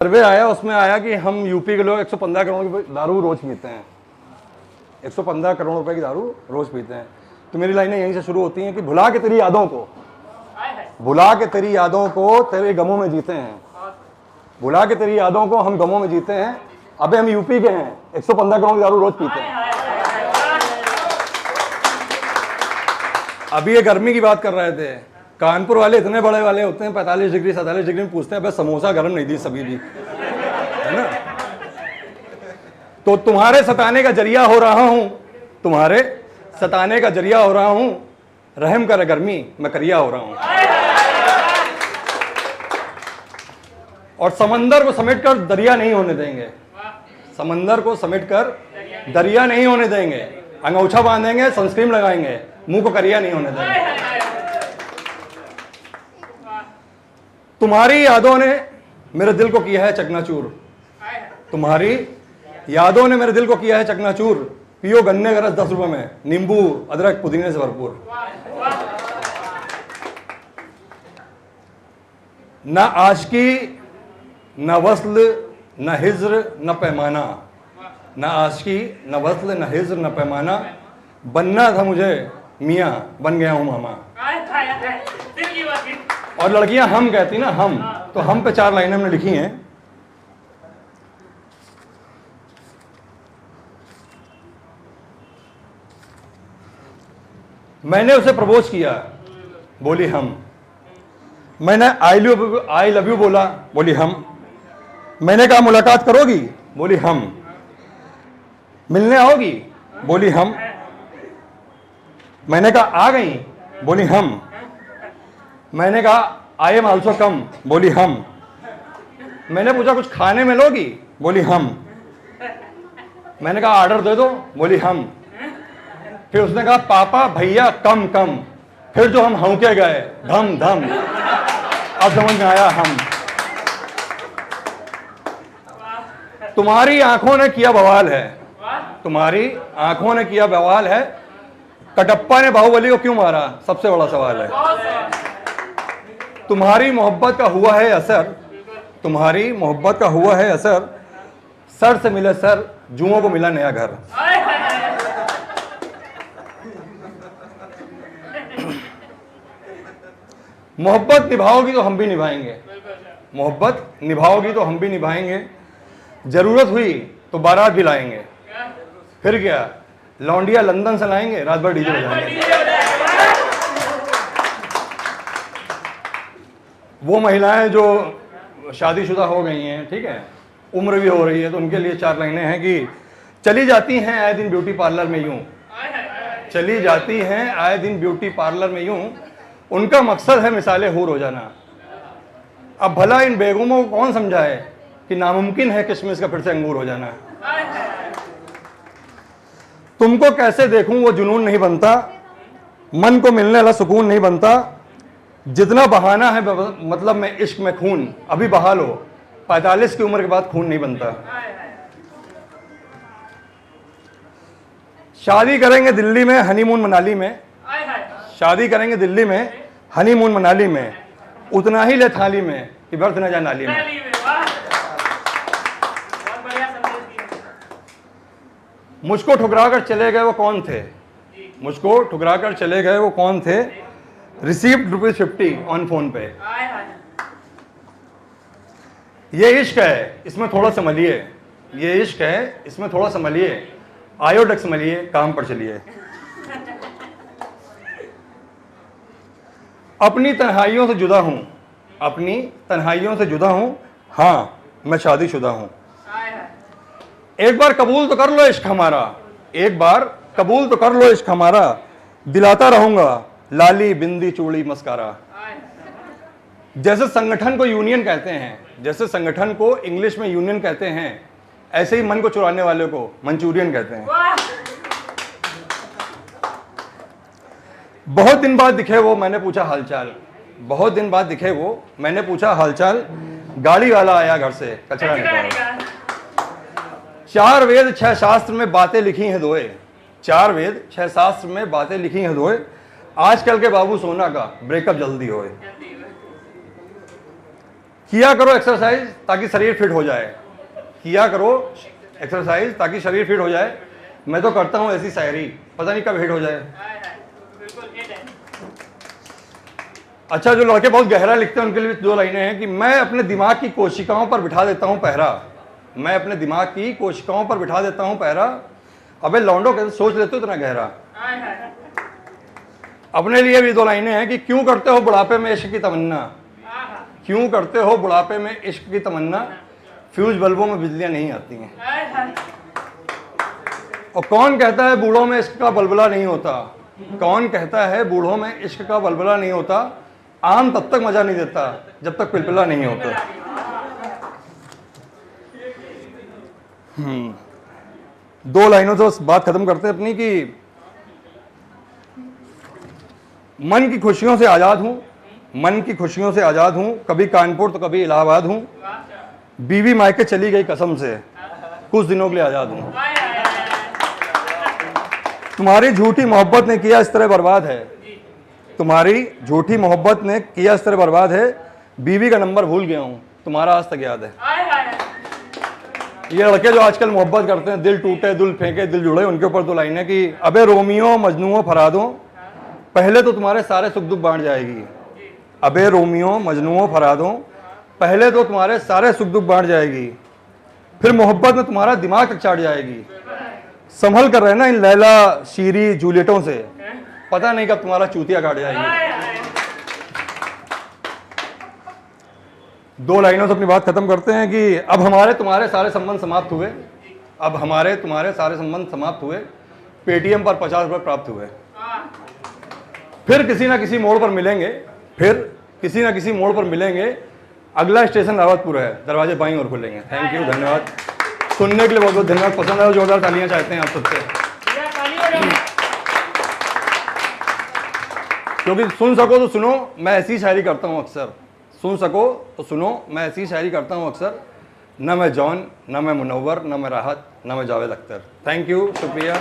सर्वे आया, उसमें आया कि हम यूपी के लोग 115 करोड़ की दारू रोज पीते हैं। 115 करोड़ रुपए की दारू रोज पीते हैं। तो मेरी लाइनें यहीं से शुरू होती हैं कि भुला के तेरी यादों को, भुला के तेरी यादों को तेरे गमों में जीते हैं, भुला के तेरी यादों को हम गमों में जीते हैं। अबे हम यूपी के हैं, 115 करोड़ की दारू रोज पीते हैं। अभी ये गर्मी की बात कर रहे थे, कानपुर वाले इतने बड़े वाले होते हैं, 45 डिग्री 47 डिग्री में पूछते हैं बस समोसा गर्म नहीं दी सभी भी, है ना। तो तुम्हारे सताने का जरिया हो रहा हूं, तुम्हारे सताने का जरिया हो रहा हूं, रहम कर गर्मी मैं करिया हो रहा हूं। और समंदर को समेटकर दरिया नहीं होने देंगे, समंदर को समेटकर दरिया नहीं होने देंगे। अंगोछा बांधेंगे, सनस्क्रीन लगाएंगे, मुंह को करिया नहीं होने देंगे। तुम्हारी यादों ने मेरे दिल को किया है चकनाचूर, तुम्हारी यादों ने मेरे दिल को किया है चकनाचूर। पियो गन्ने का रस 10 रुपए में, नींबू अदरक पुदीने से भरपूर। न आशिकी न वस्ल न हिज्र न पैमाना, न आशिकी न वस्ल न हिज्र न पैमाना। बनना था मुझे मियाँ, बन गया हूं मामा। और लड़कियां हम कहती ना, हम तो हम पे 4 लाइनें हमने लिखी हैं। मैंने उसे प्रपोज किया, बोली हम। मैंने आई लव यू बोला, बोली हम। मैंने कहा मुलाकात करोगी, बोली हम। मिलने आओगी, बोली हम। मैंने कहा आ गई, बोली हम। मैंने कहा आई एम ऑल्सो कम, बोली हम। मैंने पूछा कुछ खाने में लोगी, बोली हम। मैंने कहा ऑर्डर दे दो, बोली हम। फिर उसने कहा पापा भैया कम कम। फिर जो हम हौंके गए धम धम, अब समझ में आया हम। तुम्हारी आंखों ने किया बवाल है, तुम्हारी आंखों ने किया बवाल है। कटप्पा ने बाहुबली को क्यों मारा, सबसे बड़ा सवाल है। तुम्हारी मोहब्बत का हुआ है असर, तुम्हारी मोहब्बत का हुआ है असर। सर से मिले सर, जुओं को मिला नया घर। मोहब्बत निभाओगी तो हम भी निभाएंगे, मोहब्बत निभाओगी तो हम भी निभाएंगे। जरूरत हुई तो बारात भी लाएंगे, फिर क्या लौंडिया लंदन से लाएंगे, रात भर डीजे बजाएंगे। वो महिलाएं जो शादीशुदा हो गई हैं, ठीक है, उम्र भी हो रही है, तो उनके लिए 4 लाइनें हैं कि चली जाती हैं आए दिन ब्यूटी पार्लर में यूं, चली जाती हैं आए दिन ब्यूटी पार्लर में यूं। उनका मकसद है मिसाले हूर हो जाना। अब भला इन बेगमों को कौन समझाए कि नामुमकिन है किशमिश का फिर से अंगूर हो जाना। तुमको कैसे देखूं वो जुनून नहीं बनता, मन को मिलने वाला सुकून नहीं बनता। जितना बहाना है मतलब मैं इश्क में खून, अभी बहा लो, 45 की उम्र के बाद खून नहीं बनता। शादी करेंगे दिल्ली में हनीमून मनाली में, शादी करेंगे दिल्ली में हनीमून मनाली में। उतना ही ले थाली में कि बर्थ न जाए नाली में। मुझको ठुकराकर चले गए वो कौन थे, मुझको ठुकराकर चले गए वो कौन थे। रिसीव्ड ₹50 ऑन फोन पे। ये इश्क है इसमें थोड़ा संभलिए, ये इश्क है इसमें थोड़ा संभलिए। आयोडक संभलिए, काम पर चलिए। अपनी तन्हाइयों से जुदा हूं, अपनी तन्हाइयों से जुदा हूं। हाँ मैं शादीशुदा हूं। एक बार कबूल तो कर लो इश्क हमारा, एक बार कबूल तो कर लो इश्क हमारा। दिलाता रहूंगा लाली बिंदी चूड़ी मस्कारा। जैसे संगठन को यूनियन कहते हैं, जैसे संगठन को इंग्लिश में यूनियन कहते हैं, ऐसे ही मन को चुराने वाले को मंचूरियन कहते हैं। बहुत दिन बाद दिखे वो, मैंने पूछा हालचाल, बहुत दिन बाद दिखे वो, मैंने पूछा हालचाल। गाड़ी वाला आया घर से कचरा निकाला। 4 वेद 6 शास्त्र में बातें लिखी हैं दोए, 4 वेद 6 शास्त्र में बातें लिखी हैं दोए। आजकल के बाबू सोना का ब्रेकअप जल्दी होए। किया करो एक्सरसाइज ताकि शरीर फिट हो जाए, किया करो एक्सरसाइज ताकि शरीर फिट हो जाए। मैं तो करता हूँ ऐसी शायरी, पता नहीं कब हिट हो जाए। अच्छा, जो लड़के बहुत गहरा लिखते हैं उनके लिए 2 लाइनें हैं कि मैं अपने दिमाग की कोशिकाओं पर बिठा देता हूँ पहरा, मैं अपने दिमाग की कोशिकाओं पर बिठा देता हूँ पहरा। अबे लौंडो, कैसे सोच लेते हो इतना गहरा। अपने लिए भी 2 लाइनें हैं कि क्यों करते हो बुढ़ापे में इश्क की तमन्ना, क्यों करते हो बुढ़ापे में इश्क की तमन्ना, फ्यूज बल्बों में बिजलियां नहीं आती हैं। और कौन कहता है बूढ़ों में इश्क का बलबला नहीं होता, कौन कहता है बूढ़ों में इश्क का बलबला नहीं होता, आम तब तक मजा नहीं देता जब तक पिलपिला नहीं होता। 2 लाइनों से बस बात खत्म करते हैं अपनी कि मन की खुशियों से आजाद हूं, मन की खुशियों से आजाद हूं, कभी कानपुर तो कभी इलाहाबाद हूं, बीवी मायके चली गई कसम से, कुछ दिनों के लिए आजाद हूं। तुम्हारी झूठी मोहब्बत ने किया इस तरह बर्बाद है, तुम्हारी झूठी मोहब्बत ने किया इस तरह बर्बाद है, बीवी का नंबर भूल गया हूं, तुम्हारा आज तक याद है। ये लड़के जो आजकल मोहब्बत करते हैं, दिल टूटे दिल फेंके दिल जुड़े, उनके ऊपर 2 लाइनें कि अबे रोमियो मजनूओं फरादों, पहले तो तुम्हारे सारे सुख दुख बांट जाएगी, अबे रोमियो मजनूओं फरादों, पहले तो तुम्हारे सारे सुख दुख बांट जाएगी, फिर मोहब्बत में तुम्हारा दिमाग तक चाट जाएगी। संभल कर रहना इन लैला शीरी जूलियटों से, पता नहीं कब तुम्हारा चूतिया काट जाएगी। 2 लाइनों से अपनी बात खत्म करते हैं कि अब हमारे तुम्हारे सारे संबंध समाप्त हुए, अब हमारे तुम्हारे सारे संबंध समाप्त हुए, पेटीएम पर 50 रुपये प्राप्त हुए, फिर किसी ना किसी मोड़ पर मिलेंगे, फिर किसी ना किसी मोड़ पर मिलेंगे, अगला स्टेशन रावतपुर है, दरवाजे बाईं ओर खुलेंगे। थैंक यू, धन्यवाद। सुनने के लिए बहुत बहुत धन्यवाद। पसंद आया जोरदार तालियां चाहते हैं आप सबसे, क्योंकि सुन सको तो सुनो, मैं ऐसी शायरी करता हूँ अक्सर, सुन सको तो सुनो, मैं ऐसी शायरी करता हूँ अक्सर, न मैं जॉन, न मैं मुनव्वर, न मैं राहत, न मैं जावेद अख्तर। थैंक यू, शुक्रिया।